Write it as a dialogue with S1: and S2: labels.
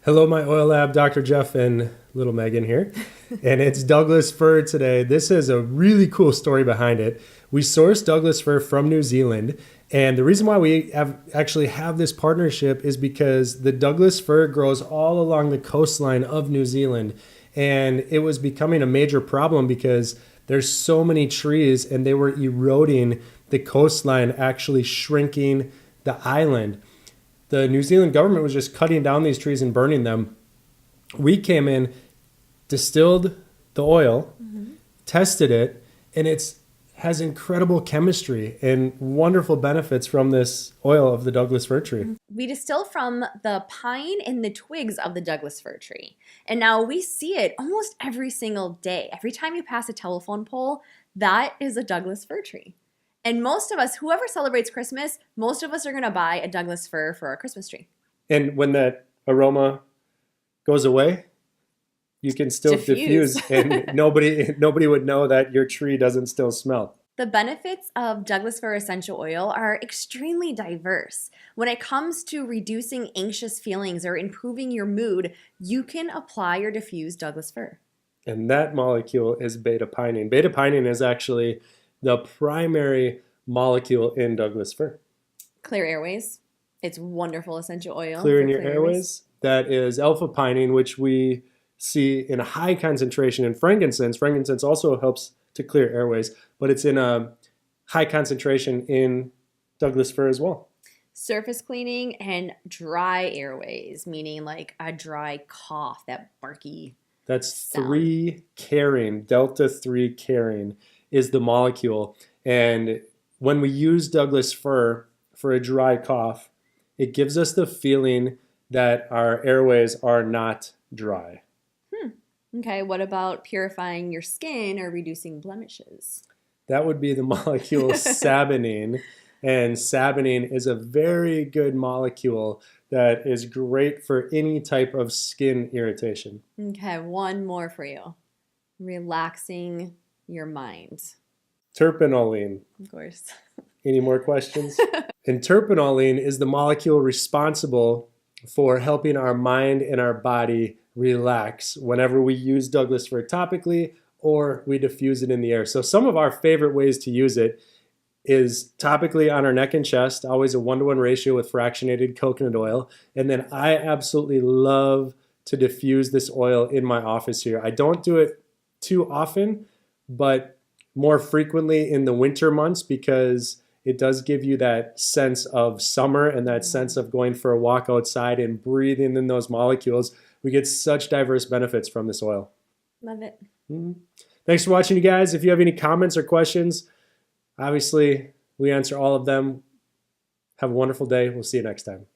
S1: Hello, my oil lab, Dr. Jeff and little Megan here. And it's Douglas fir today. This is a really cool story behind it. We source Douglas fir from New Zealand. And the reason why we actually have this partnership is because the Douglas fir grows all along the coastline of New Zealand. And it was becoming a major problem because there's so many trees and they were eroding the coastline, actually shrinking the island. The New Zealand government was just cutting down these trees and burning them. We came in, distilled the oil, tested it, and it has incredible chemistry and wonderful benefits from this oil of the Douglas fir tree.
S2: We distill from the pine and the twigs of the Douglas fir tree. And now we see it almost every single day. Every time you pass a telephone pole, that is a Douglas fir tree. And most of us, whoever celebrates Christmas, most of us are going to buy a Douglas fir for our Christmas tree.
S1: And when that aroma goes away, you can still diffuse and nobody would know that your tree doesn't still smell.
S2: The benefits of Douglas fir essential oil are extremely diverse. When it comes to reducing anxious feelings or improving your mood, you can apply or diffuse Douglas fir.
S1: And that molecule is beta-pinene. Beta-pinene is actually the primary molecule in Douglas fir.
S2: Clear airways. It's wonderful essential oil.
S1: Clearing your airways. That is alpha-pinene, which we see in a high concentration in frankincense. Frankincense also helps to clear airways, but it's in a high concentration in Douglas fir as well.
S2: Surface cleaning and dry airways, meaning like a dry cough, that barky
S1: That's
S2: sound.
S1: 3-carine, delta-3 carine is the molecule. And when we use Douglas fir for a dry cough, it gives us the feeling that our airways are not dry.
S2: Okay, what about purifying your skin or reducing blemishes?
S1: That would be the molecule sabinene. And sabinene is a very good molecule that is great for any type of skin irritation.
S2: Okay, one more for you. Relaxing your mind.
S1: Terpinolene.
S2: Of course.
S1: Any more questions? And terpinolene is the molecule responsible for helping our mind and our body relax whenever we use Douglas fir topically or we diffuse it in the air. So some of our favorite ways to use it is topically on our neck and chest, always a 1-to-1 ratio with fractionated coconut oil. And then I absolutely love to diffuse this oil in my office here. I don't do it too often, but more frequently in the winter months because it does give you that sense of summer and that sense of going for a walk outside and breathing in those molecules. We get such diverse benefits from this oil.
S2: Love it.
S1: Thanks for watching, you guys. If you have any comments or questions, obviously we answer all of them. Have a wonderful day. We'll see you next time.